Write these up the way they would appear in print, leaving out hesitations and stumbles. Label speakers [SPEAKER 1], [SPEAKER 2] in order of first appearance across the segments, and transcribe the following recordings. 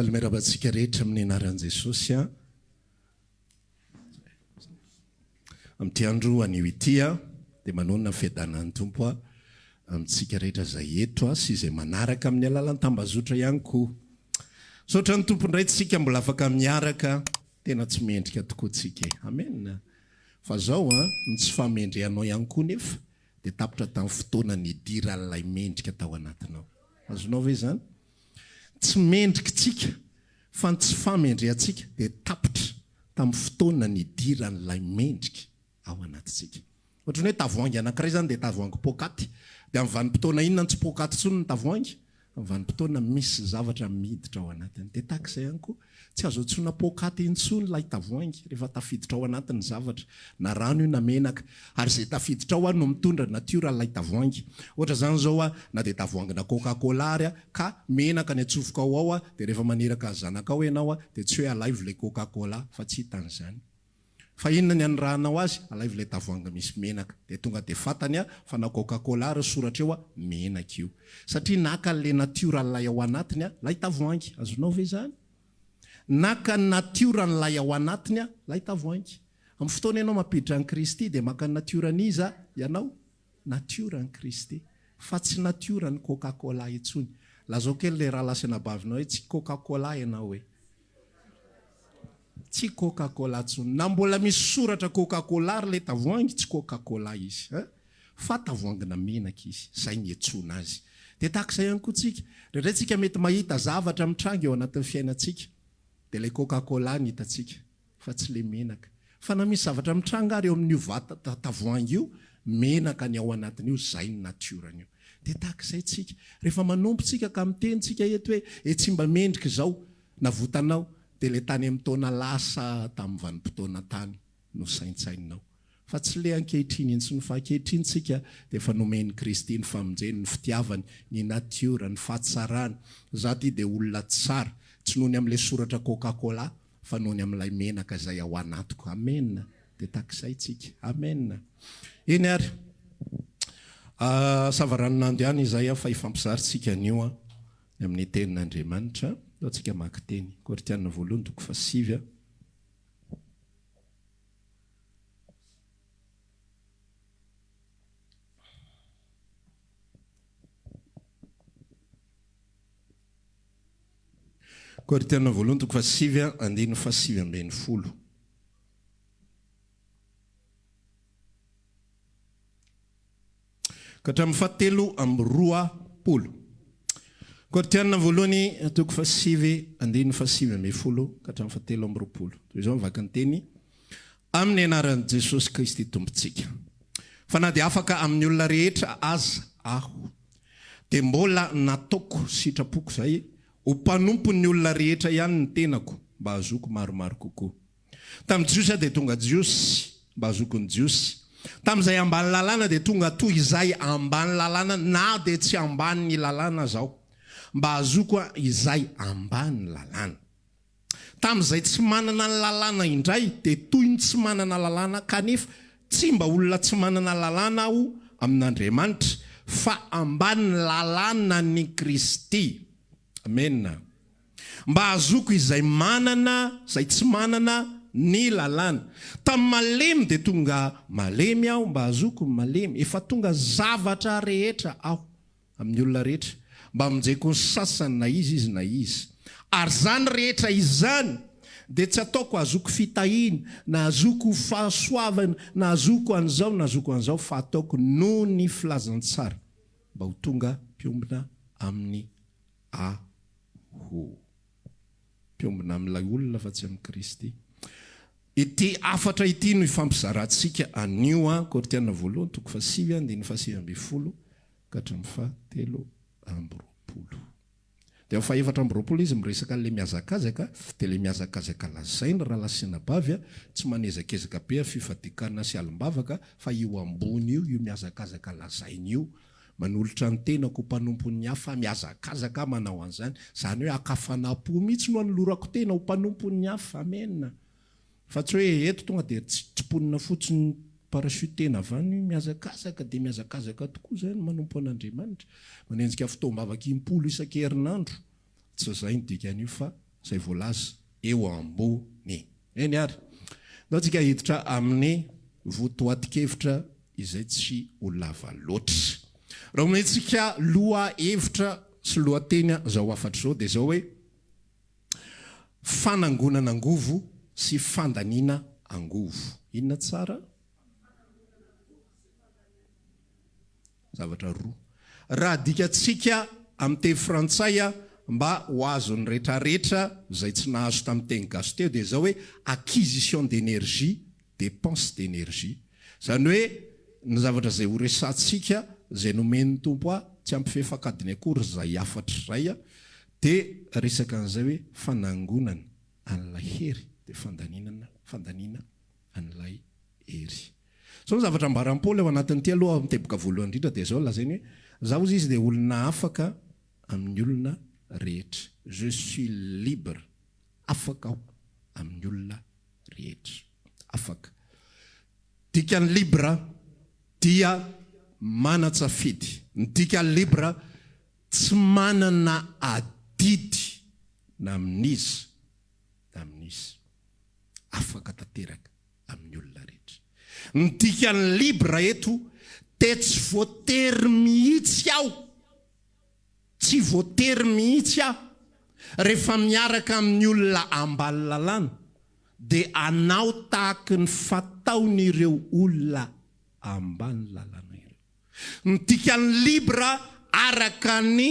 [SPEAKER 1] Palmerabantsika rehetra amin'ny anaran'i Jesosy a. Amin'ity andro anio ity a dia manonona fiadanan'ny Tompo a amintsika rehetra izay eto a sy izay manaraka amin'ny alalan'ny tambazotra ihany koa. Saotra ny Tompo indray tsika mbola afaka miaraka tena tsy mendrika tokoa tsika. Amen. Fa zao a ny tsy famendrehanao ihany koa nefa dia tapitra tamin'ny fotoana ny idiran'ilay mendrika tao anatinao. Azonao ve zany? Tsy mendrika tsika fa ny tsy famendrehantsika dia tapitra tamin'ny fotoana ny idiran'ilay mendrika ao anatintsika. Ohatran'ny hoe tavoahangy anankiray zany dia tavoahangy pokaty. Dia amin'ny vanim-potoana inona tsy pokaty intsony ny tavoahangy? Amin'ny vanim-potoana misy zavatra miditra ao anatiny. Dia tahak'izay ihany koa tsy azo antsoina pokaty intsony ilay tavoahangy rehefa tafiditra ao anatiny zavatra na rano io na menaka, ary izay tafiditra ao no mitondra natiora ilay tavoahangy. Ohatra zany zao a na dia tavoahangy na Coca-Cola ary a ka menaka ny atsofoka ao a dia rehefa maneraka zanaka ao ianao a dia tsy hoe alaivo ilay Coca-Cola fa tsy hitan'izany. Fa inona ny anirahanao azy? Alaivo ilay tavoahangy misy menaka. Dia tonga dia fantany a fa na Coca-Cola ary soratra eo a menaka io. Satria naka ilay natioralay ao anatiny a ilay tavoahangy. Azonao ve zany? Naka ny natioran'ilay ao anatiny a ilay tavoahangy. Amin'ny fotoana ianao mampiditra an'i Kristy dia maka ny natioraniza ianao natioran'i Kristy. Fa tsy natioran'ny Coca-Cola intsony. Lazao kely ilay raha lasy anabavinao hoe tsy Coca-Cola ianao hoe. Tsy Coca-Cola intsony. Na mbola misy soratra Coca-Cola ary ilay tavoahangy tsy Coca-Cola izy. Fa tavoahangy na menaka izy. Zay ny antsoina azy. Dia tahak'izay ihany koa tsika. Rehetra tsika mety mahita zavatra mitranga eo anatin'ny fiainantsika. Dia ilay Coca-Cola ny hitantsika, fa tsy ilay menaka. Fa na misy zavatra mitranga ary eo amin'io vata tavoahangy io, menaka ny ao anatin'io, zay ny natiorany io. Dia tahak'izay tsika. Rehefa manompo tsika ka miteny tsika eto hoe tsy mba mendrika izao na votanao, dia ilay tany amin'ny taona lasa tamin'ny vanim-potoana tany no saintsainao. Fa tsy ilay ankehitriny intsony, fa ankehitriny tsika dia efa nomen'i Kristy ny famonjeny, ny fitiavany, ny natiora, ny fahatsarany. Za ty dia olona tsara. Tsy nohony amin'ilay soratra Coca-Cola, fa nohony amin'ilay menaka izay ao anatiko. Amen. Dia tahak'izay tsika. Amen. Eny ary. Savaranonandro ihany izay fa ifampizarintsika anio amin'ny tenin'Andriamanitra. Tsika maka teny. Toriteny 2:7. Toriteny 2:7 andiny 7:10. Ka hatramin'ny 7:20. Koritiana voalohany 7 andiny 7:10 ka hatramin'ny 7:20. Toy izao mivaka ny teny amin'ny anaran'i Jesosy Kristy tompontsika. Fa na dia afaka amin'ny olona rehetra aza aho, dia mbola nataoko sitrapoko zay ho mpanompo ny olona rehetra ihany ny tenako mba hazoko maromaro kokoa. Tamin'ny Jiosy dia tonga Jiosy mba hazoko ny Jiosy. Tamin'izay ambany lalàna dia tonga toy izay ambany lalàna, na dia tsy ambany ny lalàna zao, mba hazoko izay ambany lalàna. Tamin'izay tsy manana ny lalàna indray dia toy ny tsy manana lalàna, kanefa tsy mba olona tsy manana lalàna aho amin'Andriamanitra, fa ambany lalàna ny Kristy. Amen. Mba hazoko izay manana, izay tsy manana ny lalàna. Tamin'ny malemy dia tonga malemy aho, mba hazoko malemy. Efa tonga zavatra rehetra aho amin'ny olona rehetra, mba aminjeko ny sasany na izy na izy. Ary zany rehetra izany dia tsy ataoko hazoko fitahina, na hazoko fahasoavana, na hazoko an'izao na hazoko an'izao, fa ataoko noho ny filazantsara mba ho tonga mpiombina amin'ny mpiombina amin'ilay olona fa tsy amin'ny Kristy. Ity afatra ity no ifampizarantsika anio Koritiana 2:7 andiny 7:10 ka hatramin'ny 7:20. Dia 7:20 izy miresaka an'ilay miazakazaka, dia ilay miazakazaka lazaina raha lasina bavy tsy manezakezaka be fifadikana sy alimbavaka, fa io ambony io miazakazaka lazaina io. Manolotra ny tenako mpanompon'ny hafa, miazakazaka manao an'izany. Zany hoe akafanam-po mihitsy no anolorako tena ho mpanompon'ny hafa. Amen. Fa tsy hoe eto tonga dia tsiponina fotsiny parachutena avy any miazakazaka dia miazakazaka tokoa zany manompo an'Andriamanitra. Manenjika fotoam-bavaka 10 isan-kerinandro. Tsy zay ny dikany io fa izay voalaza eo ambony. Eny ary. Ndao tsika hiditra amin'ny votoatin-kevitra izay tsy ho lava loatra. Raha omentsika loha hevitra sy lohateny zao afatra zao dia zao hoe fanangonana angovo sy fandaniana angovo. Inona tsara? Zavatra roa. Raha dikatsika amin'ny teny frantsay mba ho azon'ny rehetrarehetra izay tsy nahazo tamin'ny teny gasy teo dia zao hoe acquisition d'énergie, dépense d'énergie. Zany hoe ny zavatra izay ho resantsika izay nomen'ny tompo tsy ampifefakadiny akory izay afatra izay dia resaka an'izay hoe fanangonana an'ilay hery dia fandaniana an'ilay hery. So ny zavatra ambaran'ny Paoly ao anatin'ity aloha amin'ny teboka voalohany indrindra dia zao lazainy hoe zaho izy dia olona afaka amin'ny olona rehetra. Je suis libre. Afaka aho amin'ny olona rehetra. Afaka. Dikan'ny libra dia mana-tsafidy. Ny dikan'ny libra tsy manana adidy na amin'izy na amin'izy. Afaka tanteraka amin'ny olona rehetra. Ny dikan'ny libra eto dia tsy voatery mihitsy aho. Tsy voatery mihitsy aho rehefa miaraka amin'ny olona ambany lalàna dia anao tahaka ny fataon'ireo olona ambany lalàna ireo. Ny dikan'ny libra araka ny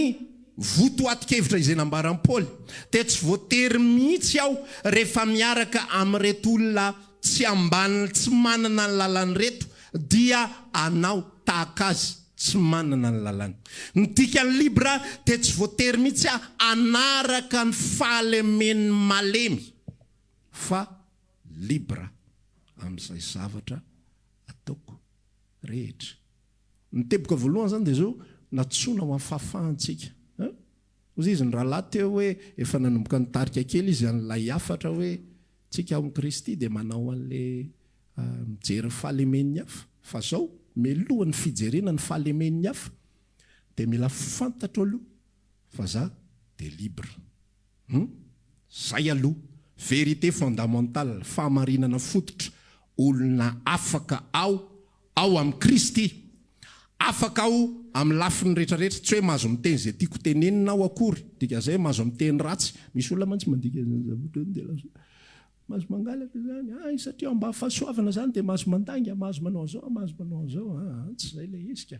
[SPEAKER 1] votoatin-kevitra izay nambaran'ny Paoly dia tsy voatery mihitsy aho rehefa miaraka amin'ireto olona tsy ambany tsy manana ny lalàna reto dia anao tahaka azy tsy manana ny lalàna. Ny dikan'ny libra dia tsy voatery mihitsy anaraka ny fahalemen'ny malemy fa libra amin'izay zavatra ataoko rehetra. Ny teboka voalohany zany dia zao natsoina ho amin'ny fahafahantsika. Ozy izy ny rahalahy teo hoe efa nanomboka nitarika kely izy an'ilay afatra hoe tsika ao amin'ny Kristy dia manao an'ilay mijery fahalemen'ny hafa. Fa zao melohan'ny fijerena ny fahalemen'ny hafa dia mila fantatra aloha fa za dia libre. Zay aloha vérité fondamentale, fahamarinana fototra, olona afaka ao amin'ny Kristy. Afaka aho amin'ny lafiny rehetrarehetra, tsy hoe mahazo miteny izay tiako tenenina aho akory, dika zay mahazo miteny ratsy. Misy olona mantsy mandika dia mahazo mangalaka zany, satria mba fahasoavana zany dia mahazo mandanga, mahazo manao zao, tsy izay ilay izy ka.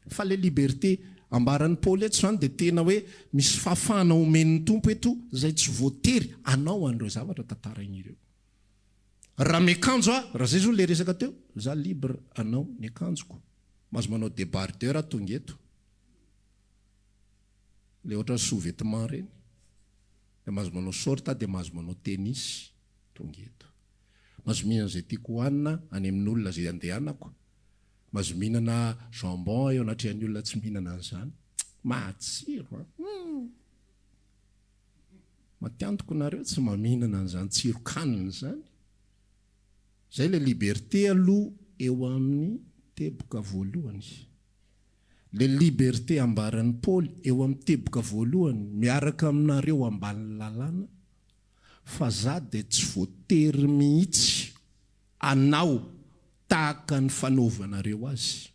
[SPEAKER 1] Fa le liberté ambaran'ny Paoly eto zany dia tena hoe misy fahafahana omen'ny tompo eto izay tsy voatery anao an'ireo zavatra tantarain'ireo. Raha miakanjo raha zay zao le resaka teo, za libre anao ny akanjoko. Mahazo manao débardeur tonga eto. Le ohatra sous-vêtement reny. Dia mahazo manao short dia mahazo manao tennis tonga eto. Mahazo mihinana izay tiako hohanina any amin'olona izay andehanako. Mahazo mihinana jambon eo anatrehan'ny olona tsy mihinana an'izany. Matsiro. Matiantoko nareo tsy maminana an'izany tsirokanina zany. Zay le liberté aloha eo amin'ny teboka voalohany. Le liberté ambaran'ny Paoly eo amin'ny teboka voalohany miaraka aminareo ambany lalàna fa za dia tsy voatery mihitsy anao tahaka ny fanaovanareo azy.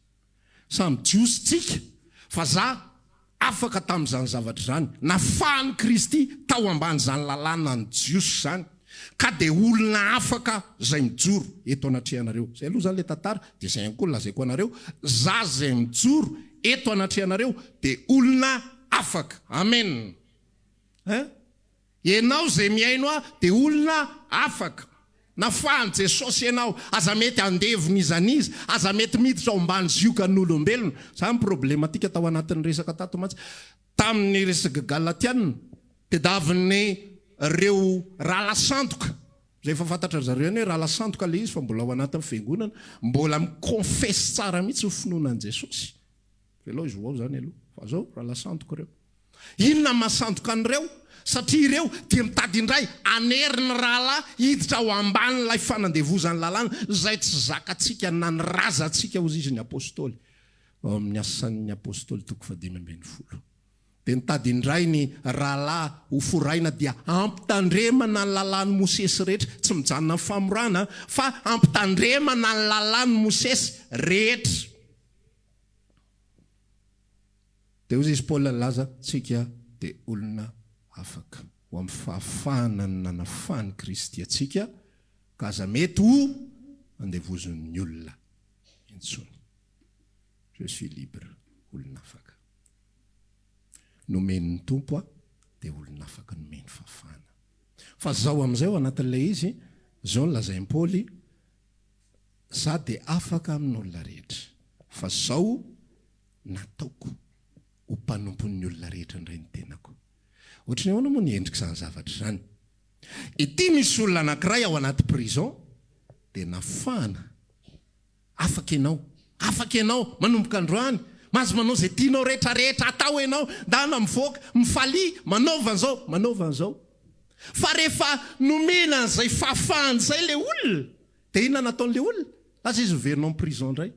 [SPEAKER 1] Samy jiositsika fa za afaka tamin'izany zavatra zany. Nafahan'i Kristy tao ambany zany lalàna ny jiosy zany. Ka dia olona afaka izay mijoro eto anatrehanareo. Zay aloha zany le tantara dia izay ihany koa lazaiko anareo. Za izay mijoro eto anatrehanareo dia olona afaka. Amen. Ianao izay miaino dia olona afaka. Nafahany Jesosy ianao. Aza mety andevina izanizy. Aza mety miditra ao ambany ziokan'olombelona. Zany problematika tao anatin'ny resaka tato mantsy. Tamin'ny resaka Galatiana dia davin'ny reo ralasantoka. Zay efa fantatra zareo hoe ralasantoka le izy fa mbola ao anatin'ny fiangonana. Mbola mikonfesy tsara mihitsy ho finoanan'i Jesosy. Velao izy ao zany aloha. Fa zao ralasantoka reo. Inona mahasantoka an'ireo? Satria ireo dia mitady indray aneriny rahalahy hiditra ao ambanin'ilay fanandevozan'ny lalàna izay tsy zakatsika na ny razantsika hozy izy ny apôstôly. Ao amin'ny asan'ny apôstôly 5:12. dia nitady indray ny rahalahy ho foraina dia ampitandremana ny lalàny Mosesy rehetra, tsy mijanona ny famorana fa ampitandremana ny lalàny Mosesy rehetra. Dia hozy izy Paola laza tsika dia olona afaka ho amin'ny fahafahana ny nanafahany Kristy atsika ka aza mety ho andevozon'ny olona intsony. Je suis libre, olona afaka. Nomen'ny tompo dia olona afaka nomeny fahafahana. Fa zao amin'izay ao anatin'ilay izy, zao nolazain'i Paoly, za dia afaka amin'olona rehetra. Fa zao nataoko ho mpanompon'ny olona rehetra indray ny tenako. Ohatrany ahoana moa ny endrika izany zavatra izany. Ity misy olona anankiray ao anaty prison dia nafahana. Afaka ianao manomboka androany, mahazo manao izay tianao rehetrarehetra atao ianao, dana mivoaka, mifalia, manaova an'izao. Fa rehefa nomena an'izay fahafahany izay ilay olona, dia inona nataon'ilay olona? Lasa izy hoverinao amin'ny prison indray.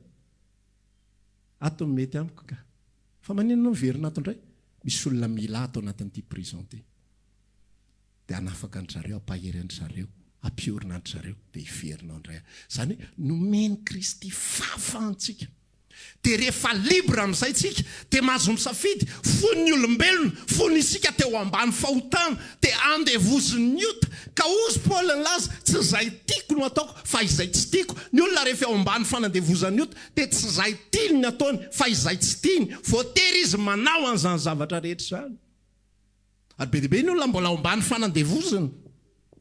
[SPEAKER 1] Ato mety amiko ka. Fa maninona miverina ato indray? Misy olona mila ato anatin'ity prison ty. Dia anafaka ny zareo, ampahery ny zareo, ampiorina ny zareo, dia iverinao indray. Izany hoe nomeny Kristy fahafahantsika. Dia rehefa libre amin'izay tsika, dia mahazo misafidy fon'ny olombelona, fony isika teo ambany fahotana, dia andevozon'ny ota. Ka ozy Paoly nilaza, tsy izay tiako no ataoko fa izay tsy tiako. Ny olona rehefa eo ambany fanandevozan'ny ota dia tsy izay tiany ny ataony fa izay tsy tiany. Voatery izy manao an'izany zavatra rehetra izany. Ary be dia be ny olona mbola ao ambany fanandevozana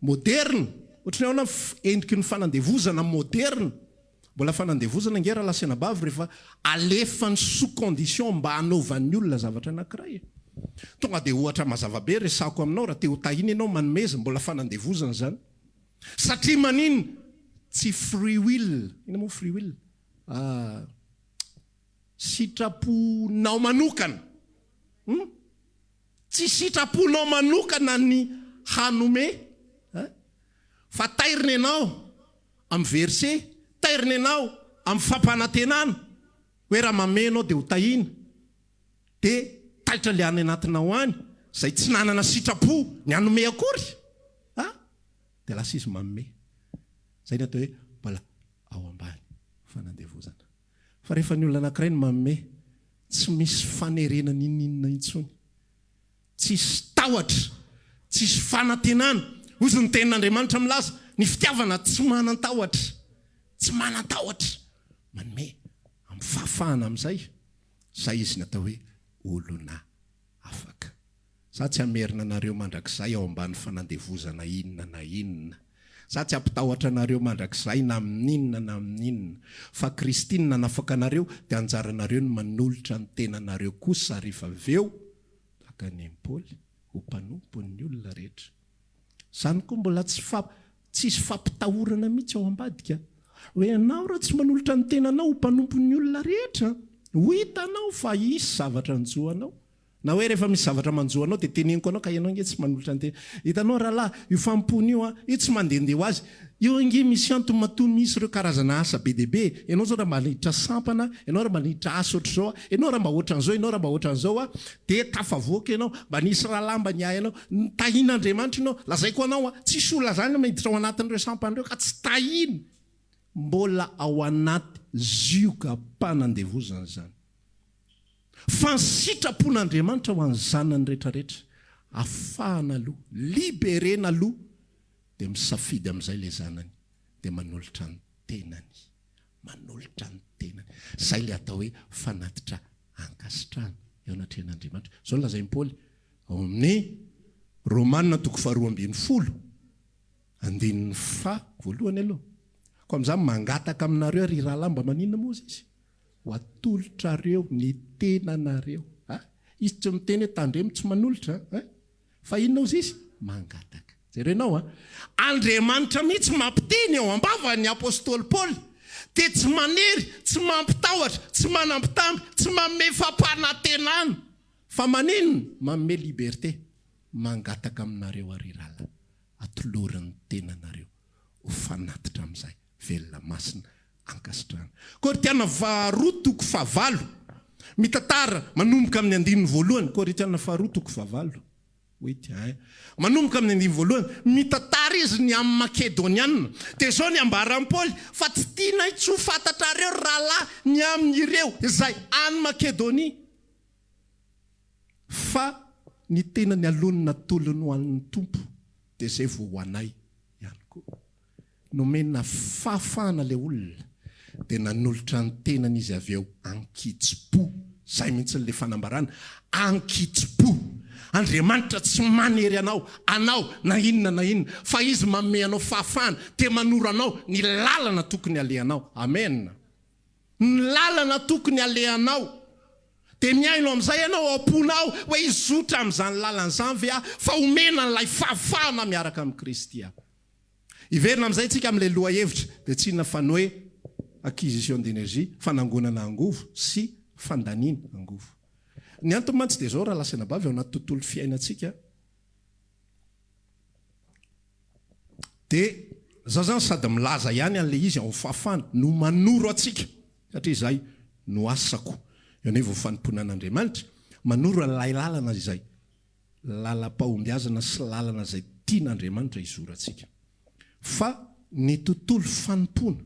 [SPEAKER 1] moderna. Ohatrany ahoana endriky ny fanandevozana moderna. Mbola fanandevozana ngera lasena bavy rehefa alefa ny sous condition mba hanaovan'ny olona zavatra anankiray. Tonga dia ohatra mazava be resako aminao raha te ho tahiny ianao manomeza mbola fanandevozana izany. Satria manino? Tsy free will. Ina moa free will? Sitraponao manokana. Tsy sitraponao manokana ny hanome. Fa tairina ianao amin'ny verset, tairina ianao amin'ny fampanantenana hoe raha mamenao dia ho tahina, dia taitra le any anatinao any izay tsy nanana sitrapo ny hanome akory, dia lasa izy manome. Izay ny atao hoe mbola ao ambany fanandevozana. Fa rehefa ny olona anankiray no manome, tsy misy fanerena ninninona intsony, tsisy tahotra, tsisy fanantenana. Ozy ny tenin'Andriamanitra milaza ny fitiavana tsy manan-tahotra, tsy manan-tahotra, manome amin'ny fahafahana amin'izay. Izay izy natao hoe olona afaka. Za tsy hamerina anareo mandrakizay ao ambany fanandevozana inona na inona. Za tsy hampitahotra anareo mandrakizay na amin'inona na amin'inona. Fa Kristy no nanafaka anareo dia anjaranareo no manolotra ny tenanareo kosa rehefa avy eo tahaka ny Paoly ho mpanompon'ny olona rehetra. Izany koa mbola tsisy fampitahorana mihitsy ao ambadika. Hoe ianao raha tsy manolotra ny tenanao ho mpanompon'ny olona rehetra, ho hitanao fa isy zavatra anjoanao. Na hoe rehefa misy zavatra manjoanao dia teneniko anao ka ianao nge tsy manolotra ny tena. Hitanao rahalahy, io fampony io io tsy mandehandeha ho azy. Io nge misy antony matoa misy ireo karazana asa be dia be. Ianao zao raha maniditra sampana, ianao raha maniditra asa ohatr'izao, ianao raha mba ohatran'izao, ianao raha mba ohatran'izao dia tafavoaka ianao, mba nisy rahalamba ny ahy ianao, tahin'Andriamanitra ianao, lazaiko anao tsisy olona zany maniditra ao anatin'ireo sampan'ireo ka tsy tahiny. Mbola ao anaty zioka mpanandevozana izany. Fa ny sitrapon'Andriamanitra ho an'ny zanany rehetrarehetra, afahana aloha, liberena aloha, dia misafidy amin'izay ilay zanany, dia manolotra ny tenany, manolotra ny tenany. Izay ilay atao hoe fanatitra ankasitrahana eo anatrehan'Andriamanitra. Izao lazain'i Paoly ao amin'ny Romanina 12:10, andininy voalohany aloha. Ko amin'izany mangataka aminareo ry rahalahy mba maninona moa izy? Ho atolotrareo ny tenanareo. Izy tsy miteny hoe tandremo tsy manolotra, fa inona ozy izy? Mangataka. Jereo ianao Andriamanitra mihitsy mampiteny ao ambavany apôstôly Paoly, dia tsy manery, tsy mampitahotra, tsy manampitamby, tsy manome fampanantenana, fa maninona? Manome liberté. Mangataka aminareo ary rahalahy, atoloran'ny tenanareo ho fanatitra amin'izay velona masina ankasitrahana. Koritiana 2:9, mitantara manomboka amin'ny andininy voalohany Korintiana faharoa toko fahavalo manomboka amin'ny andininy voalohany mitantara izy ny amin'ny Makedoniana dia zao ny ambarany Paoly fa tsy tiana tsy ho fantatrareo rahalahy ny amin'ireo izay any Makedonia fa ny tena ny alonina tolony ho an'ny tompo dia zay vao ho anay ihany koa nomena fahafahana le olona dia nanolotra ny tenan'izy avy eo ankitsi-po zay mihitsy le fanambarana ankitsi-po Andriamanitra tsy manery anao na inona fa izy manome anao fahafahana dia manoro anao ny lalana tokony alehanao amen ny lalana tokony alehanao dia miaino amin'izay ianao amponao hoe izotra amin'izany lalana zany ve fa omena n'ilay fahafahana miaraka amin'ny Kristy iverina amin'izay tsika amin'ilay loha hevitra dia tsy inona fa ny hoe acquisition d'énergie fanangonana angovo sy fandaniana angovo ny antony mantsy dia zao raha lasana bavy ao anaty tontolo fiainantsika dia za zany sady milaza ihany an'ilay izy ao fahafahana no manoro atsika satria izay no asako eo nevo fanomponan'Andriamanitra manoro an'ilay lalana izay lalam-pahombiazana sy lalana izay tian'Andriamanitra izoro atsika fa ny tontolo fanompona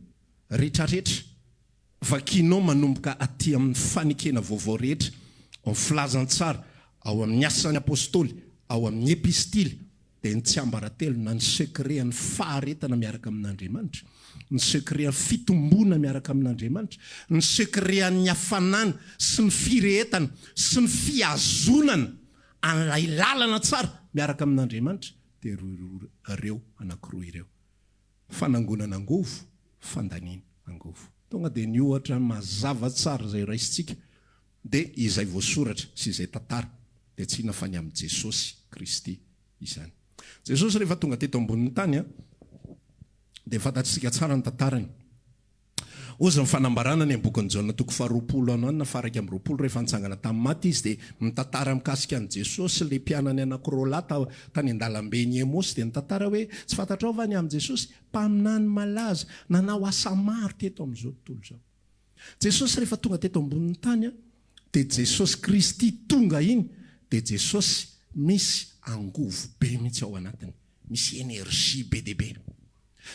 [SPEAKER 1] rehetrarehetra vakinao manomboka aty amin'ny fanekena vaovao rehetra ao filazantsara ao amin'ny asan'ny apôstôly ao amin'ny epistily dia ny tsy ambaratelo na ny sekret ny faharetana miaraka amin'Andriamanitra ny sekret fitombona miaraka amin'Andriamanitra ny sekret ny hafanana sy ny firehetana sy ny fiazonana an'ilay lalana tsara miaraka amin'Andriamanitra dia ireo anankiroa ireo fanangonana angovo fandaniana angovo tonga dia ny ohatra mazava tsara izay raisitsika dia izay voasoratra sy izay tantara dia tsy inona fa ny amin'ny Jesosy Kristy izany Jesosy rehefa tonga teto ambonin'ny tany dia fantatsika tsara ny tantarany ozy ny fanambarana ny bokin'ny Jaona toko faharoapolo na faraka amin'ny roapolo rehefa nitsangana tamin'ny maty izy dia mitantara mikasika an' Jesosy le mpianany anankiroa lahy tany an-dalambe ny Emosy dia nitantara hoe tsy fantatrao va ny amin'i Jesosy mpaminany malaza nanao asa maro teto amin'izao tontolo zao Jesosy rehefa tonga teto ambonin'ny tany dia Jesosy Kristy tonga iny dia Jesosy misy angovo be mihitsy ao anatiny misy energia be dia be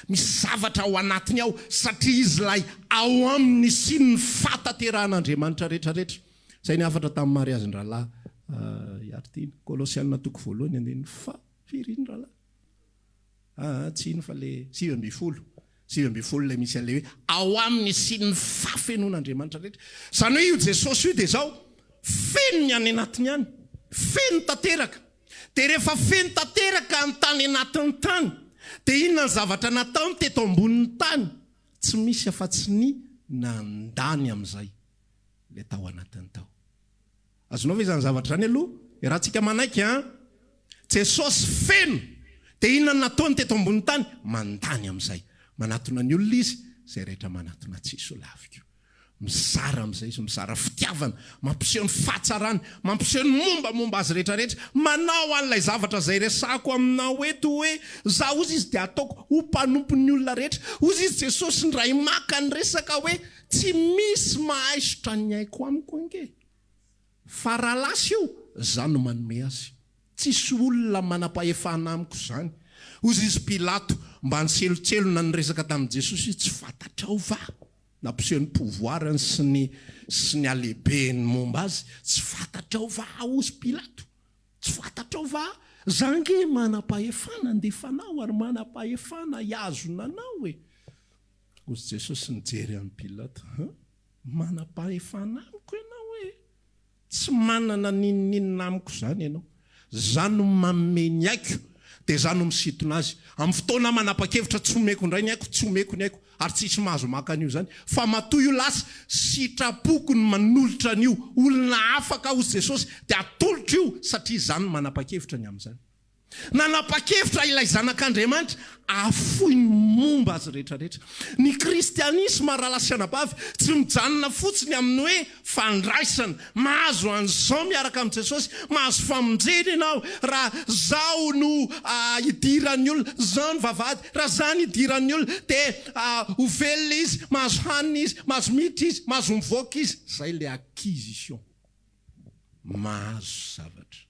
[SPEAKER 1] misy zavatra ao anatiny ao satria izy lay ao amin'ny sy ny fatateran'Andriamanitra rehetrarehetra zay ny afatra tamin'ny mariazin-dralahy artiny Kolosiana toko voalohany andiny fa firy ny ralahy tsy ino fa le 7:10 le misy an'le hoe ao amin'ny sy ny fafenon'Andriamanitra rehetra zany hoe io Jesosy io dia zao feno ny any anatiny any feno tanteraka dia rehefa feno tanteraka ny tany anatin'ny tany dia inona ny zavatra nataony teto ambonin'ny tany tsy misy afa-tsy ny nandany amin'izay le tao anatiny tao azonao ve zany zavatra zany aloha raha tsika manaiky Jesosy feno dia inona nataony teto ambonin'ny tany mandany amin'izay manatona ny olona izy zay rehetra manatona tsisy ho lavika mizara amin'izay izy mizara fitiavana mampiseho ny fahatsarany mampiseho ny mombamomba azy rehetrarehetra manao an'ilay zavatra zay resako aminao eto hoe za ozy izy dia ataoko ho mpanompon'ny olona rehetra ozy izy Jesosy ny ray maka ny resaka hoe tsy misy mahay sotra ny aiko amiko inge fa raha lasy io za no manome azy tsisy olona manam-pahefana amiko zany ozy izy Pilato mba nytselotselona ny resaka tamin'i Jesosy tsy fantatrao va nampiseho ny pouvoirany sy ny alehibeny momba azy tsy fantatrao va ozy Pilato tsy fantatrao va zange manam-pahefana andefanao ary manam-pahefana iazonanao ozy Jesosy nijery amin'ny Pilato manam-pahefana amiko ianao tsy manana ninninina amiko zany ianao za no manome ny aiko dia za no misitona azy amin'ny fotoana manapa-kevitra tsy omeko indray ny aiko tsy omeko ny aiko ary tsisy mahazo maka an'io zany fa matoy io lasa sitrapoko ny manolotra an'io olona afaka ozy Jesosy dia atolotra io satria zany manapa-kevitra ny amin'izany nanapa-kevitra ilay zanak'Andriamanitra afoy ny momba azy rehetrarehetra. Ny kristianisma raha lasianabavy tsy mijanona fotsiny amin'ny hoe fandraisana, mahazo an'izao miaraka amin'ny Jesosy, mahazo famonjena ianao raha zao no idiran'ny olona, zao ny vavahady, raha zany idiran'ny olona dia ho velona izy, mahazo hanina izy, mahazo miditra izy, mahazo mivoaka izy. Zay le acquisition, mahazo zavatra.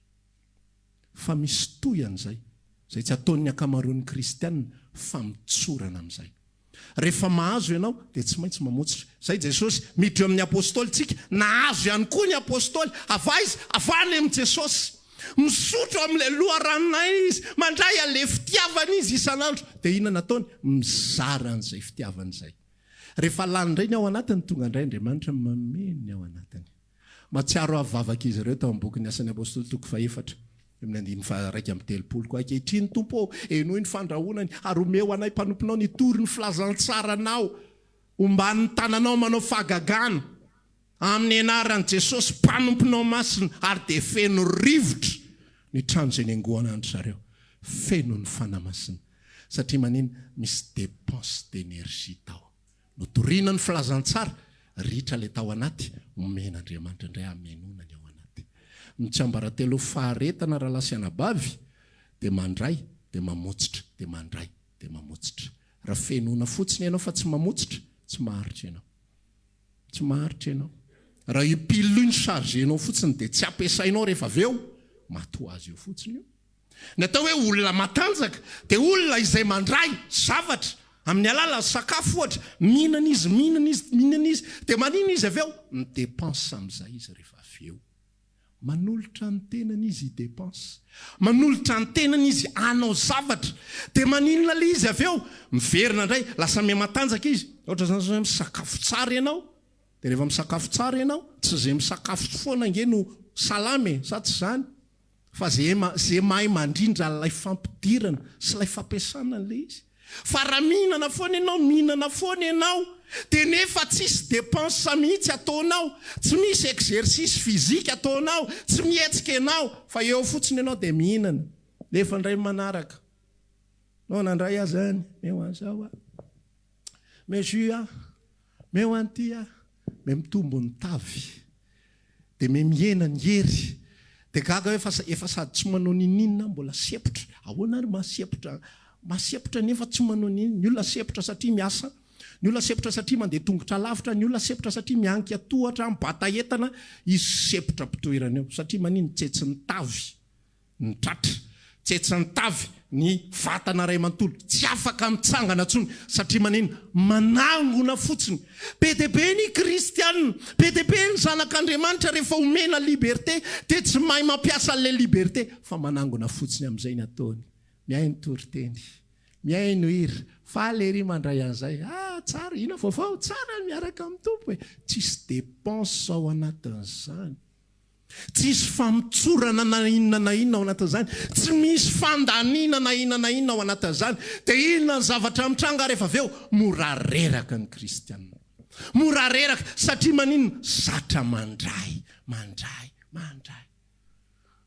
[SPEAKER 1] Fa misy toyan'izay, zay tsy ataon'ny akamaroan'ny kristianina, fa mitsorana amin'izay. Rehefa mahazo ianao dia tsy maintsy mamotsitra. Zay Jesosy miditra eo amin'ny apôstôly tsika, nahazo ihany koa ny apôstôly, avany amin'ny Jesosy. Misotro amin'ilay loharanona izy, mandray an'ilay fitiavana izy isan'andro. Dia inona nataony? Mizara an'izay fitiavana izay. Rehefa lany indray ny ao anatiny, tonga indray Andriamanitra mameno ny ao anatiny. Matsiaro avavaka izy ireo tao amin'ny bokin'ny Asan'ny Apôstôly toko 4. Amin'ny 9:3 koa ankehitriny Tompo, enoy ny fandrahonany, ary omeo anay mpanomponao ny tory ny filazantsaranao, omban'ny tananao manao fahagagana amin'ny anaran'i Jesosy mpanomponao masina, ary dia feno rivotra ny trano izay niangoana andry zareo, feno ny fanamasina. Satria manino? Misy dépense d'énergie tao. Notoriana ny filazantsara, ritra le tao anaty, omen'Andriamanitra indray amenona ny ao anaty. Mitsambaratelo faharetana raha lasianabavy, dia mandray, dia mamotsitra, dia mandray, dia mamotsitra. Raha fenona fotsiny ianao fa tsy mamotsitra, tsy maharitra ianao. Tsy maharitra ianao. Raha io pilo ny chargenao fotsiny dia tsy ampiasainao rehefa avy eo, matoa azy io fotsiny io. Ny atao hoe olona matanjaka dia olona izay mandray zavatra amin'ny alala sakafo ohatra, mihinana izy, dia manino izy avy eo? Midépense amin'izay izy rehefa avy eo. Manolotra ny tenany izy dépense, manolotra ny tenany izy anao zavatra, dia maninona le izy avy eo? Miverina indray, lasa miha-matanjaka izy. Ohatra zany zao misakafo tsara ianao, dia rehefa misakafo tsara ianao, tsy izay misakafo foana nge no salame, sa tsy izany, fa zay mahay mandrindra ilay fampidirana sy ilay fampiasana an'ilay izy. Fa raha mihinana foana ianao, dia nefa tsisy dépense mihitsy ataonao, tsy misy exercice physique ataonao, tsy mihetsika ianao, fa eo fotsiny ianao dia mihinana. Nefa indray manaraka, no nandray azy any, meo an'izao a, me jus a, meo an'ity a, me mitombo ny tavy, dia me mihena ny hery, dia gaga efa sady tsy manao ninina, mbola sepotra. Ahoana ary masepitra nefa tsy manao ninina. Ny olona sepotra satria miasa, ny olona sepotra satria mandeha tongotra lavitra, ny olona sepotra satria mianika tohatra, mibata entana, izy sepotra mpitoerana eo. Satria manino? Tsetsy ny tavy ny tratra, tsetsy ny tavy ny vatana ray manontolo, tsy afaka mitsangana tsony. Satria manino? Manangona fotsiny. Be dia be ny kristianina, be dia be ny zanak'Andriamanitra rehefa omena liberté, dia tsy mahay mampiasa an'ilay liberté, fa manangona fotsiny amin'izay ny ataony. Miaino toriteny, miaino hira, faly ery mandray an'izay. Tsara, ina vaovao, tsara miaraka amin'ny tompo. Tsisy dépense ao anatin'izany. Tsisy famitsorana na inona ao anatin'izany. Tsy misy fandaniana na inona ao anatin'izany. Dia inona ny zavatra mitranga rehefa avy eo? Mora reraka ny kristianina. Mora reraka satria manino? Zatra mandray.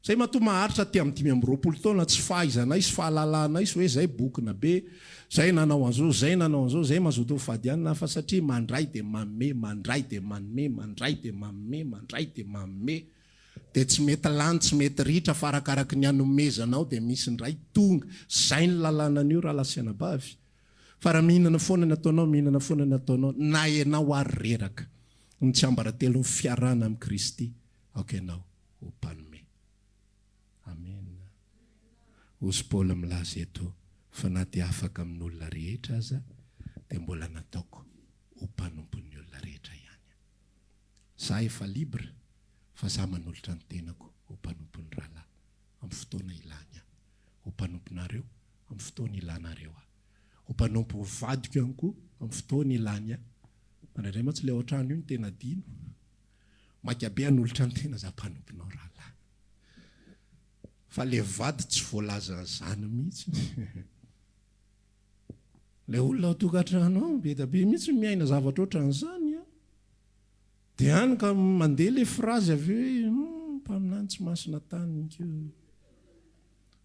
[SPEAKER 1] Zay matoa maharitra ty amin'ny 5 taona tsy fahaizanay sy fahalalanay sy hoe zay bokina be, zay nanao an'izao, zay mazoto Fandaniana, fa satria mandray dia manome, mandray dia manome, dia tsy mety lany, tsy mety ritra fa arakaraka ny anomezanao dia misy ndray tonga. Zay ny lalanan'io raha lasianabavy. Fa raha mihinana foana ny ataonao, na ianao ary reraka ny tsy ambaratelo ny fiarana amin'ny Kristy, aoka ianao ho mpanome. Amen. Osy Paoly milaza eto fa na dia afaka amin'olona rehetra aza, dia mbola nataoko ho mpanompon'ny olona rehetra ihany. Za efa libre, fa za manolotra ny tenako ho mpanompon'ny rahalahy amin'ny fotoana ilany aho, ho mpanomponareo amin'ny fotoana ilanareo aho, ho mpanompo vadiko ihany koa amin'ny fotoana ilany aho. Mandray matsy ilay ao an-trano io ny tena dino, makabe hanolotra ny tena za mpanomponao rahalahy. Fa le vady tsy voalaza zany mihitsy. Le olona ao tokantrano be dia be mihitsy miaina zavatra ohatran'izany. Dia any ka mandeha le frazy avy hoe mpaminany tsy masina tany.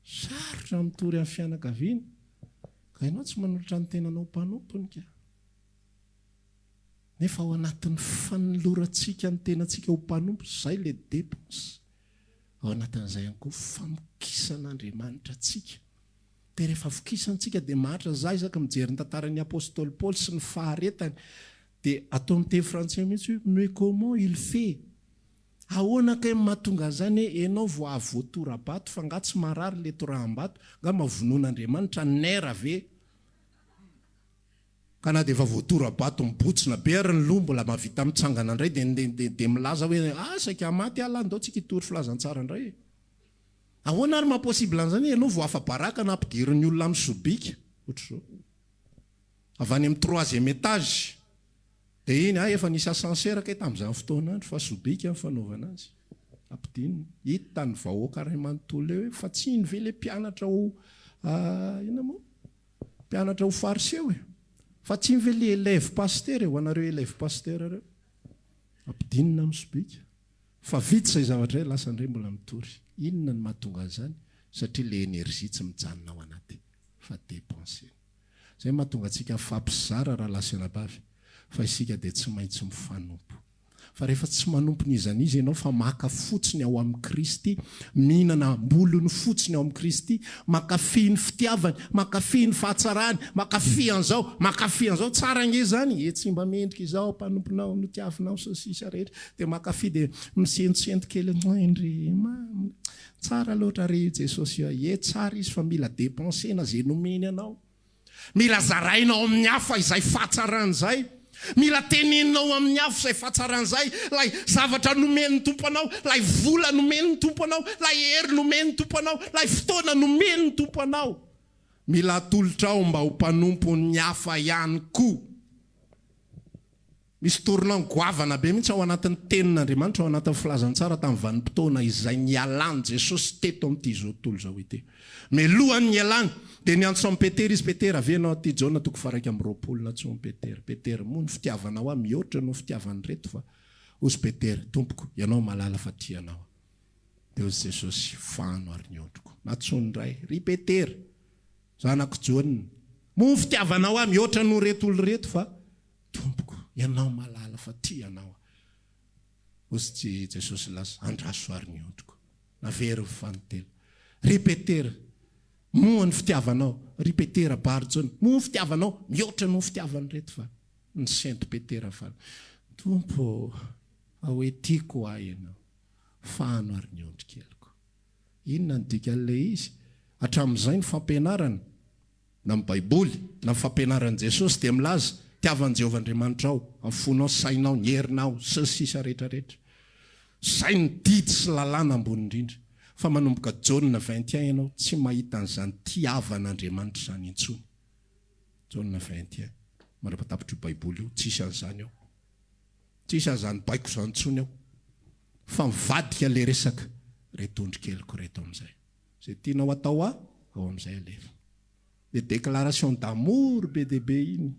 [SPEAKER 1] sarotra mitory amin'ny fianakaviana ka ianao tsy manolotra ny tenanao mpanompony ka nefa ao anatin'ny fanolorantsika ny tenantsika ho mpanompo zay le dépense ao anatin'izay ihany koa famokisan'Andriamanitra atsika dia rehefa vokisantsika dia maharitra za isaka mijery ny tantaran'ny apôstôly Paoly sy ny faharetany dia atao amin'ny teny frantsay mihitsy hoe mais comment il fait ahoana kay mahatonga zany hoe ianao vao avy voatora-bato fa nga tsy marary le toraham-bato nga mavonoan'Andriamanitra nera ve ka na dia efa voatora-bato mibotsina be ary ny loha mbola mahavita mitsangana indray dia milaza hoe saika maty alandao tsika hitory filazantsara indray ahoana ary mahaposible an'izany ianao vao afa-baraka na ampidirin'ny olona amin'ny sobika ohatr'izao avy any amin'ny 3e étage dia iny efa nisy ascenseur kay tamin'izany fotoana andro fa sobika ny fanaovana azy ampidininy hita ny vahoaka ray manontolo hoe fa tsy iny ve le mpianatra ho ina moa mpianatra ho fariseo fa tsy iny ve le élève pasteur ho anareo élève pasteur reo ampidinina amin'ny sobika fa vita izay zavatra hoe lasa indray mbola mitory inona ny mahatonga an'izany satria le énergie tsy mijanona ao anaty fa dépenser zay mahatonga antsika fampizara raha lasanabavy fa isika dia tsy maintsy mifanompo fa rehefa tsy manompony izany izy ianao fa maka fotsiny ao amin'ny Kristy mihinana mbolony fotsiny ao amin'ny Kristy makafy ny fitiavany makafy ny fahatsarany makafy an'izao tsara nge zany tsy mba mendrika izao mpanomponao no tiavinao sosisa rehetra dia makafy dia misentsento kely indry tsara loatra re Jesosy tsara izy fa mila dépensena zay nomeny anao mila zarainao amin'ny hafa izay fahatsarany zay mila teneninao amin'ny hafa izay fahatsaran'izay lay zavatra nomen'ny tompo anao lay vola nomen'ny tompo anao lay hery nomen'ny tompo anao lay fotoana nomen'ny tompo anao mila atolotra ao mba ho mpanompon'ny hafa ihany koa misy torinao goavana be mihitsy ao anatin'ny tenin'Andriamanitra ao anatin'ny filazantsara tamin'ny vanim-potoana izay nialany Jesosy teto amin'ity zao tontolo zao ity melohany nialany dia niantso amin'ny Petera izy Petera avenao aty Jaona toko faraka amin'ny 20 na tso amin'ny Petera moa ny fitiavanao mihoatra no fitiavany reto fa ozy Petera tompoko ianao malala fa tianao dia ozy Jesosy fano ary niondroko natsony ray ry Petera zanako Jaona moa ny fitiavanao mihoatra no reto olo reto fa tompoko ianao malala fa tianao ozy Jesosy lasa andraso ary niondroko navery fanontelo ry Petera moa ny fitiavanao ry Petera Barjona moa ny fitiavanao mihoatra no fitiavany reto fa ny Sainte Petera fa tompo hoe tiako ahy ianao fano ary niondrikeliko inona ny dikan'ilay izy hatramin'izay ny fampianarana na amin'ny Baiboly na ny fampianaran'i Jesosy dia milaza tiavan'i Jehovahandriamanitra ao amin'ny fonao sainao ny herinao sisa rehetrarehetra zay ny didy sy lalàna ambony indrindra fa manomboka Jaona 21 ianao tsy mahita an'izany tiavan'Andriamanitra izany intsony Jaona 21 marapatapitra io Baiboly io tsisy an'izany ao tsisy an'izany baiko izany intsony ao fa mivadika le resaka reto ondrikeliko reto amin'izay zay tianao atao ao amin'izay alefa le déclaration d'amour be dia be iny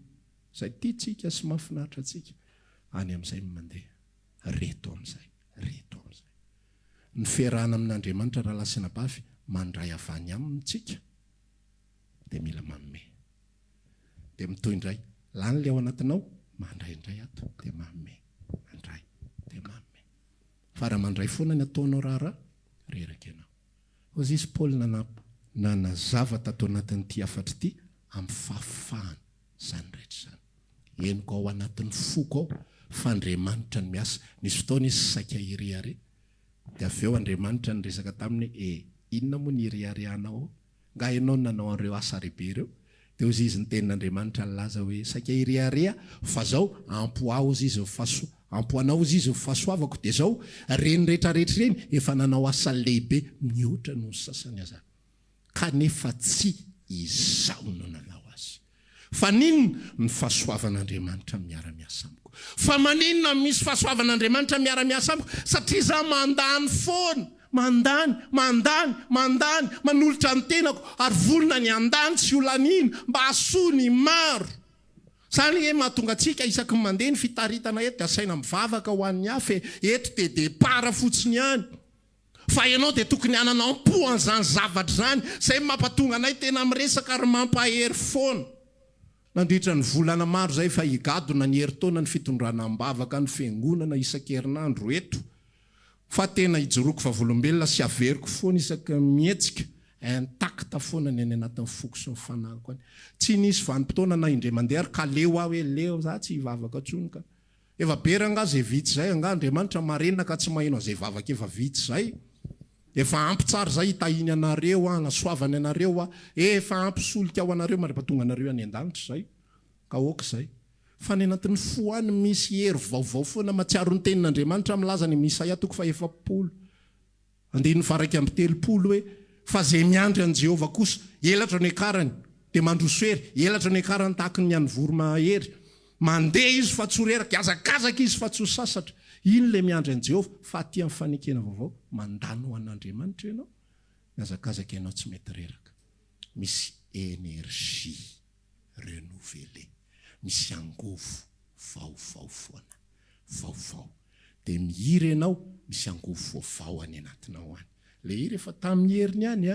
[SPEAKER 1] zay tiatsika sy mahafinaritra atsika any amin'izay mandeha reto amin'izay ny fiarahana amin'Andriamanitra raha lasina bavy mandray avany amintsika dia mila manome dia mitoy indray lany le ao anatinao mandray indray ato dia manome mandray dia manome fa raha mandray foana ny ataonao raha reraka ianao ozy izy Paoly nanazava tato anatin'ity afatra ity amin'ny fahafahana zany rehetra zany eniko ao anatin'ny foko ao fa Andriamanitra ny miasa nisy fotoana izy saika iriare dia avy eo Andriamanitra ny resaka taminy inona moa ny iriarianao nga ianao nanao an'ireo asa rehibe ireo dia ozy izy ny tenin'Andriamanitra laza hoe saika iriarea fa zao ampoao ozy izy ampoanao ozy izy fahasoavako dia zao reny rehetrarehetra reny efa nanao asa lehibe mihoatra no sasany azany kanefa tsy izao no nanao azy fa ninona ny fahasoavan'Andriamanitra miara-miasa amiko fa maninona misy fahasoavan'Andriamanitra miara-miasa amiko satria za mandany foana mandany manolotra ny tenako ary volona ny andany tsy olanina mba hasoa ny maro zany hoe mahatonga antsika isaky mandeha ny fitaritana eto dia asaina mivavaka ho an'ny hafa eto dia depara fotsiny ihany fa ianao dia tokony ananao ampoan'izany zavatra zany zay mampatonga anay tena miresaka ary mampahery foana nandritra ny volana maro zay fa higadona ny herintaona ny fitondrana ambavaka ny fiangonana isan-kerinandro eto fa tena hijoroko fa volombelona sy averiko foana isaka mihetsika intakta foana ny any anatin'ny foko sy ny fanahiko any tsy nisy vanim-potoana na indray mandeha ary ka leo aho hoe leo za tsy hivavaka tsony ka efa bery anga zay vitsy zay anga Andriamanitra marenina ka tsy maheno zay vavaka efa vitsy zay efa ampy tsara zay hitahiny anareo anasoavany anareo efa ampy solika ao anareo marim-patonga anareo any an-danitra zay ka oka zay fa ny anatin'ny foany misy hery vaovao foana matsiaro ny tenin'Andriamanitra milaza ny Isaia toko fa 70 andiny faraky amby 30 hoe fa zay miandry an Jehovah kosa elatra ny akarany dia mandrosoery elatra ny akarany tahaka ny anivoro mahery mandeha izy fa tsoreraka azakazaka izy fa tsosasatra iny le miandry an Jehovah fa aty amin'ny fanekena vaovao mandano ho an'Andriamanitra ianao azakazaka ianao tsy mety reraka misy énergie renouvelée misy angovo vaovao foana vaovao dia mihiry ianao misy angovo vaovao any anatinao any le hiry efa tamin'ny heriny any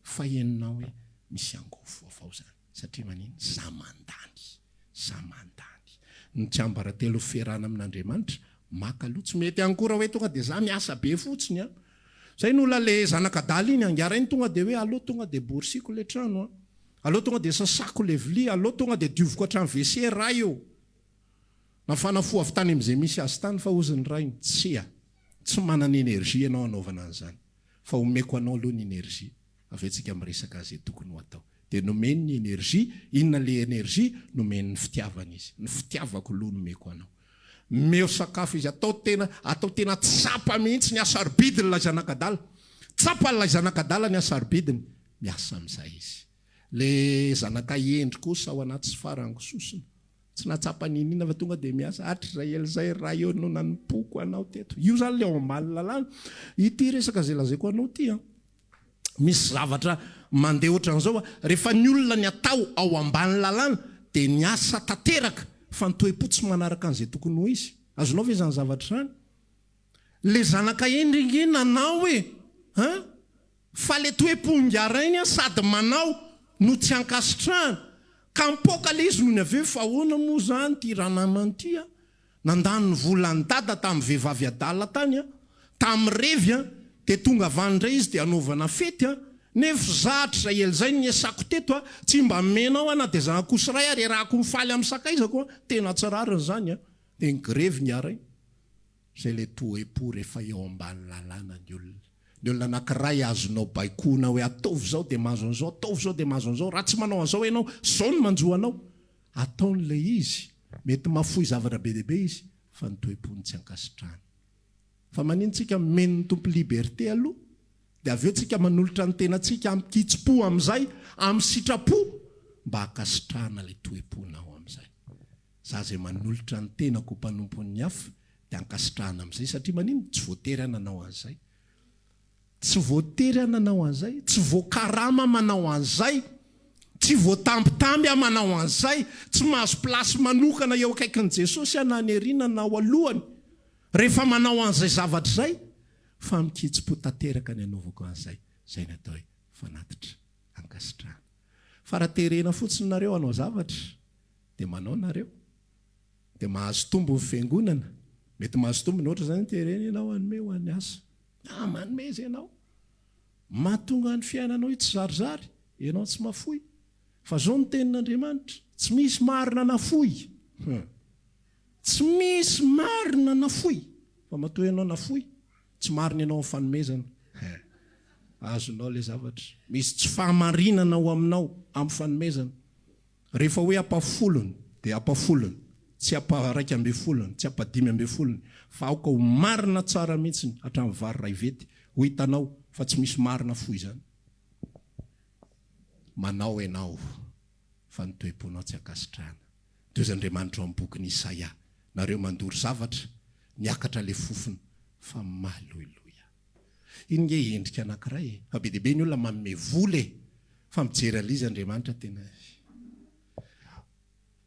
[SPEAKER 1] fa henonao hoe misy angovo vaovao zany satria manino za mandany ny tsiambaratelo ferana amin'Andriamanitra maka aloha tsy mety ankora hoe tonga dia za miasa be fotsiny zay nola le zanakadala iny angara iny tonga dia hoe aloha tonga dia borsiko le trano aloha tonga dia sasako le vilia aloha tonga dia diovoko hatrany WC ray eo nafanafo avy tany am'izay misy azy tany fa oziny rainy tsy manana energie ianao anaovana an'izany fa omeko anao aloha ny energie avetsika miresaka azy tokony ho atao dia nomeny ny energie inona le energie nomeny ny fitiavana izy ny fitiavako aloha nomeko anao meo sakafo izy atao tena tsapa mihitsy ny asarbidiny la zanakadala tsapa la zanakadala ny asarbidiny miasa amin'izay izy le zanaka endry kosa ao anaty sy farango sosina tsy natsapa ninina fa tonga dia miasa Atrael zay raha eo no nanompoako anao teto io zany le ao ambany lalàna ity resaka zay lazaiko anao ty misy zavatra mandeha ohatran'izao rehefa ny olona ny atao ao ambany lalàna dia ny asa tanteraka fa ny toe-po tsy manaraka an'izay tokony ho izy azonao ve zany zavatra zany le zanaka endringy nanao hoe fa le toe-po ngarainy sady manao no tsy ankasitrahana ka mipoka le izy noho ny aveo fa ahoana moa zany ty ranamany nandany ny volany dada tamin'ny vehivavy adala tany tamin'ny revy dia tonga avandray izy dia anaovana fety nefa zahatra ely zay ny asako teto tsy mba menao na dia zanakosiray ary rahako mifaly amin'ny sakaizako tena tsarariny zany dia ngrevy ny aray zay le toe-po rehefa eo ambany lalàna ny olona anankiray azonao baikona hoe ataovy zao dia mahazo an'izao ataovy zao dia mahazo an'izao raha tsy manao an'izao ianao zao no manjoanao ataon'le izy mety mafoy zavatra be deaibe izy fa ny toe-pony tsy ankasitrahana fa manintsika meno ny tompo liberté aloha dia aveo tsika manolotra ny tenantsika amikitsi-po amin'izay amin'ny sitrapo mba hakasitrahana le toe-ponao amin'izay za zay manolotra ny tenako mpanompon'ny hafa dia ankasitrahana amin'izay satria manino tsy voatery ananao an'izay tsy voatery ananao an'izay tsy voakarama manao an'izay tsy voatambitamby manao an'izay tsy mahazo plasy manokana eo akaikin'i Jesosy ananeriana nao alohany rehefa manao an'izay zavatra zay fa mikitsi-po tanteraka ny anaovako an'izay zay ny atao hoe fanatitra ankasitrahana fa raha terena fotsiny nareo anao zavatra dia manao nareo dia mahazo tombo ny fiangonana mety mahazo tombo ny ohatra zany terena ianao anome ho an'ny asa manome izy ianao mahatonga ny fiainanao io tsy zarizary ianao tsy mafoy fa zao ny tenin'Andriamanitra tsy misy marina nafoy tsy misy marina nafoy fa matoa ianao nafoy tsy marina ianao amin'ny fanomezana azonao le zavatra misy tsy fahamarinana ao aminao amin'ny fanomezana rehefa hoe ampafolony dia ampafolony tsy aparaika ambe folony tsy apadimy ambe folony fa aoka ho marina tsara mihitsiny hatramin'ny vary ray vety ho hitanao fa tsy misy marina foy zany manao ianao fa ny toe-ponao tsy ankasitrahana toy Andriamanitra amin'ny bokin'ny Isaia nareo mandory zavatra niakatra le fofony fa maloiloia iny nge endrika anankiray fa be deaibe ny olona manome vola fa mijery alizy Andriamanitra tena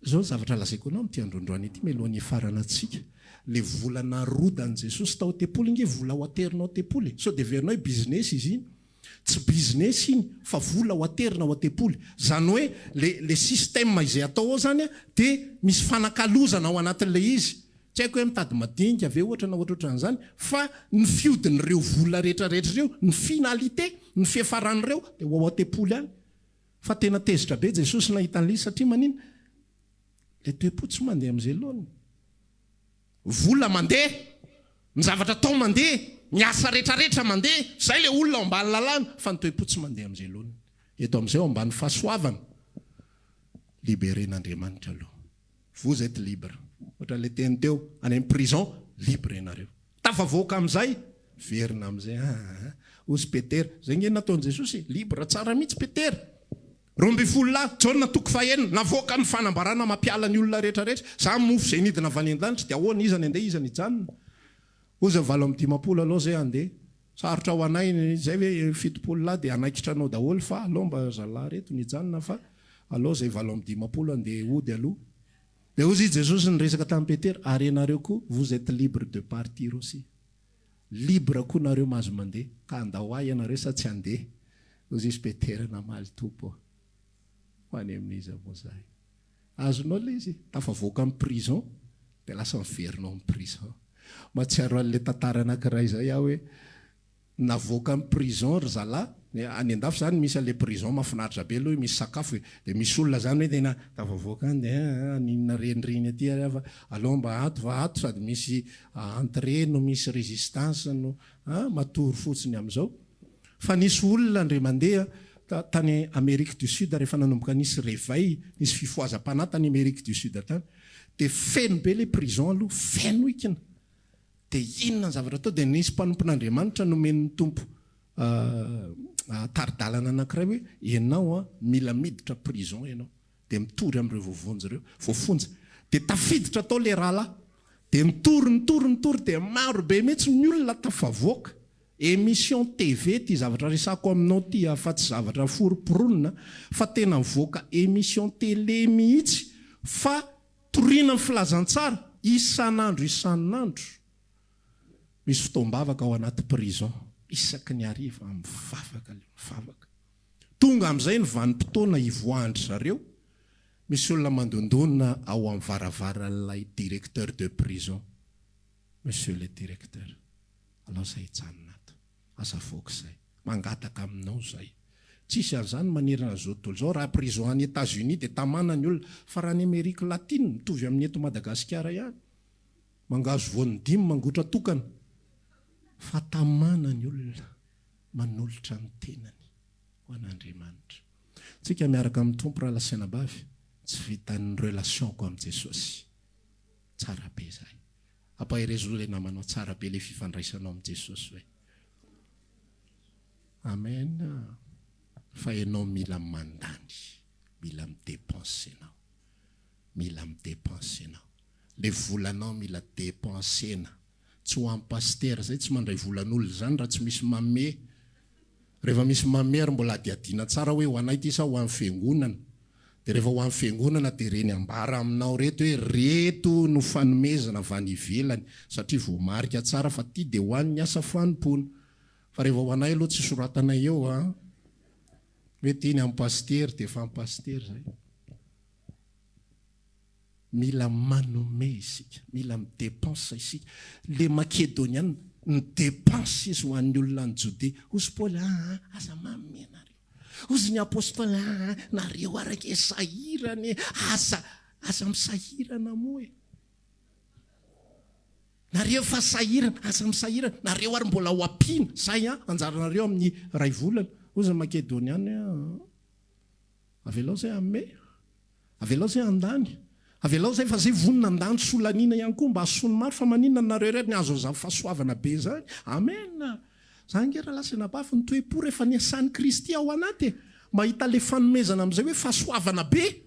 [SPEAKER 1] zao zavatra lazaiko anao amin'ity androandroany ity melohan'ny farana antsika le volana rodany Jesosy tao tempoly inge vola ho aterinao tempoly so de verinao business izy iny tsy business iny fa vola ho aterina ho tempoly zany hoe le système izay atao ao zany de misy fanakalozana ao anatin'le izy tsy haiko hoe mitady madinika ave ohatra na ohatran'izany fa ny fiodin'ireo vola rehetrarehetra ireo ny finalité ny fiafaran'ireo de ho ao tempoly any fa tena tezitra be Jesosy nahita an'le satria manina le tempo tsy mandeha amin'izay loany vola mandeha ny zavatra tao mandeha ny asa rehetrarehetra mandeha zay le olona ao ambany lalàna fa ny tempo tsy mandeha amin'izay loany eto amin'izay ao ambany fahasoavana libéren'Andriamanitra aloha vous êtes libre ohatra le teny teo any amin'ny prison libre ianareo tafavoaka amin'izay verina amin'izay ozy Petera zay nge nataon'i Jesosy libre tsara mihitsy Petera roambifolo lahy Jaona toko fahenina navoaka ny fanambarana mampiala ny olona rehetrarehetra za mofo zay nidina avy any an-danitra de ahoana izany andeha izany ijanona ozy valo amin'ny dimapolo aloha zay andeha sarotra ho anay zay hoe fitopolo lahy de anaikitra anao daholo fa aloha mba zalahy reto nijanona fa aloha zay valo amin'ny dimapolo andeha ody aloha de ozy Jesosy nyresaka tamin'ny Petera ary ianareo koa vous êtes libre de partir aussi libre koa nareo mahazo mandeha ka andahoay ianareo sa tsy andeha ozy izy Petera namaly tompo any amin'izy mozahy azonao le izy tafavoaka amin'ny prison de lasa miverinao amin'ny prison matsiaro an'le tantara anankiray zay aho hoe navoaka amin'ny prison ry zalahy any andafy zany misy an'le prison mahafinaritra be aloha misy sakafo de misy olona zany hoe tena tafavoaka any de ninona renireny aty fa aloha mba ato sady misy entrée no misy résistance no matory fotsiny amin'izao fa nisy olona andre mandeha tany Amérique du Sud rehefa nanomboka nisy réveil nisy fifoazam-panahy tany Amérique du Sud tany de feno be le prison aloha feno ikina de inona ny zavatra atao de nisy mpanompon'Andriamanitra nomen'ny tompo taridalana anankiray hoe ianao mila miditra prison ianao de mitory amin'ireo voafonja de tafiditra tao le rahalahy de mitory de maro be mihitsy ny olona tafavoaka émission TV ty zavatra resako aminao ty fa tsy zavatra foroporonina fa tena mivoaka émission télé mihitsy fa toriana ny filazantsara isan'andro misy fotoam-bavaka ao anaty prison isaky ny hariva mivavaka tonga amin'izay ny vanim-potoana ivoandry zareo misy olona mandondonina ao amin'ny varavaran'ilay directeur de prison monsieur le directeur alao zay hijanona asa foka zay mangataka aminao zay tsisy an'izany manerana zao tontolo zao raha prison any États-Unis de tamana ny olona fa raha ny Amérique latine mitovy amin'ny eto Madagasikara ihany mangazo voan'ny dimy mangotra tokana fa tamana ny olona manolotra ny tenany ho an'Andriamanitra tsika miaraka amin'ny tompo raha lasaina bavy tsy vitan'ny relationko amin'ny Jesosy tsara be zay ampahirezo le namanao tsara be le fifandraisanao amin'ny Jesosy hoe amen fa ianao mila mandany mila midépensena le volanao mila dépensena tsy ho amin'ny paster zay tsy mandray volan'olona zany raha tsy misy mame rehefa misy mame ary mbola adiadiana tsara hoe ho anay ty sa ho amin'ny fiangonana de rehefa ho amin'ny fiangonana de reny ambara aminao reto hoe reto no fanomezana vany ivelany satria voamarika tsara fa ty de ho an'ny asa fanompona fa rehefa ho anay aloha tsy soratanay eo hoe ty ny amin'ny paster de fa amin'ny paster zay mila manome isika mila midépense isika le makedoniana ny dépense izy ho an'ny olona ny Jodea ozy Paoly aza mamy nareo ozy ny apôstôly nareo araka sahirany aza misahirana moa nareo fa sahirana aza misahirana nareo ary mbola ho ampina zay anjaranareo amin'ny ray volana ozy makedoniana avelao zay ame avelao zay andany avelao zay fa zay vonina andany solanina ihany koa mba asony maro fa maninona nareo rehetra ny azo zavy fahasoavana be zany amen zany nge raha lasana bafy ny toe-po rehefa niasan'ny Kristy ao anaty mahita le fanomezana amin'izay hoe fahasoavana be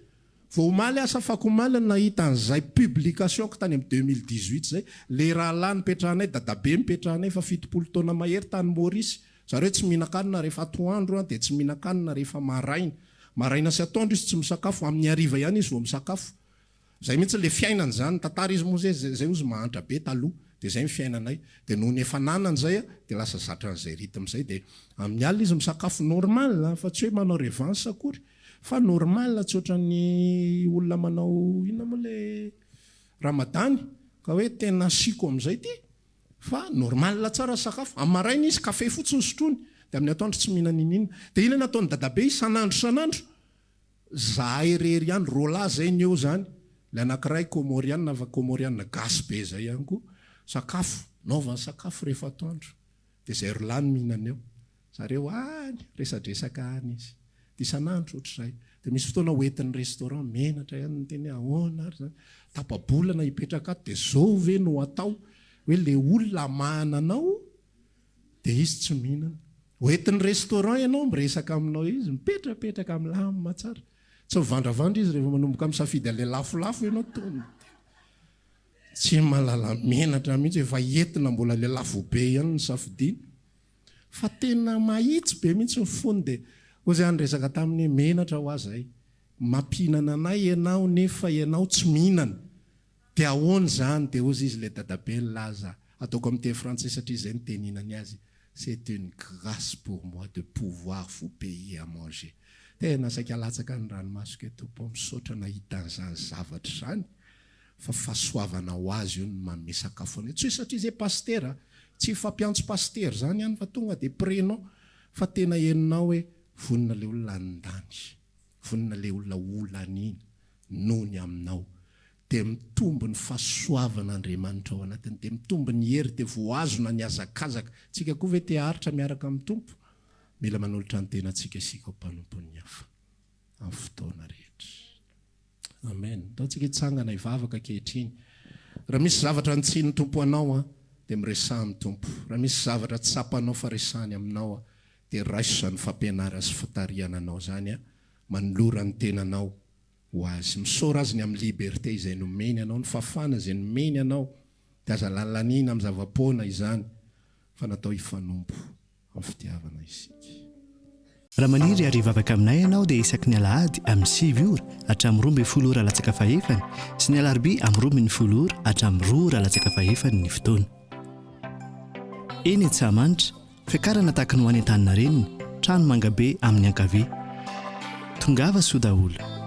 [SPEAKER 1] vao omaly asa fakomaly nahita an'izay publication ko tany amin'ny 2018 zay le rahalahy nipetrahanay dadabe mipetrahanay fa 70 taona mahery tany Maurice zareo tsy mihinan-kanina rehefa atoandro de tsy mihinan-kanina rehefa maraina sy atoandro izy tsy misakafo amin'ny hariva ihany izy vao misakafo zay mihitsy le fiainana zany tantara izy moa zay ozy mahantra be taloha de zay fiainanay de noho ny efananany zay de lasa zatra an'izay rythme-zay de amin'ny alina izy misakafo normal fa tsy hoe manao revanche akory fa normal tsy ohatran'ny olona manao inona moa le ramadany ka hoe tena siko am'izay ty fa normal tsara sakafo am'maraina izy kafe fotsiny sotrony de amin'ny atoandro tsy mihinana inina de inona nataony dadabe isan'andro zahay rery ihany rola zay ny eo zany le anankiray komoriana va komoriana gasy be zay ihany koa sakafo naovany sakafo rehefa atoandro de zay rolany mihinana eo zareo any resadresaka any izy de isan'andro ohatr'izay de misy fotoana hoentin'ny restaurant menatra ihany ny teny ahoana ary zany tapabolana hipetraka ato de zao ve no atao hoe le olona mananao de izy tsy mihinana hoentin'ny restaurant ianao miresaka aminao izy mipetrapetraka am'lama tsara tsy mivandravandra izy rehefa manomboka misafidy le lafolafo ianao tony tsy malala menatra mihitsy efa entina mbola le lafo be ihany ny safidiny fa tena mahitsy be mihitsy ny fony de ho zay anyresaka tamin'ny menatra ho azay mampihinana anay ianao nefa ianao tsy mihinana de ahoana zany de ozy izy le dadabe ny laza ataoko amin'ny teny frantsay satria zay ny teninany azy c'est une grâce pour moi de pouvoir vous payer à manger tena saika latsaka ny ranomasoko etompo misaotra nahita an'izany zavatra zany fa fahasoavana ho azy io ny manome sakafo any tsy hoe satria zay pastera tsy fampiantso pastera zany ihany fa tonga de prénom fa tena heninao hoe vonina le olona andany vonina le olona olanina nohony aminao de mitombo ny fahasoavana Andriamanitra ao anatiny de mitombo ny hery de voazona ny azakazaka tsika koa ve te haritra miaraka amin'ny tompo mila manolotra ny tena tsika isika ho mpanompon'ny hafa amin'ny fotoana rehetra amen ataontsika hitsangana hivavaka kehitriny raha misy zavatra nitsiny tompo anao de miresahy tompo raha misy zavatra tsy sapanao fa resahany aminao de raisany fampianara sy fitariana anao zany manolora ny tenanao ho azy misaora azy ny amin'ny liberté izay nomeny anao ny fafana izay nomeny anao de aza lalanina amin'ny zavapoana izany fa natao hifanompo amin'ny fitiavana isika
[SPEAKER 2] raha maniry arivavaka aminay ianao dia isaky ny alahady amin'ny 7 ora hatramin'ny 12 ora latsaka fahefany sy ny alarobia amin'ny 12 ora hatramin'ny 2 ora latsaka fahefany ny fotoana eny Antsahamanitra fiakarana tahaka ny ho any an-tanina reniny trano mangabe amin'ny ankavia tongava soa daholo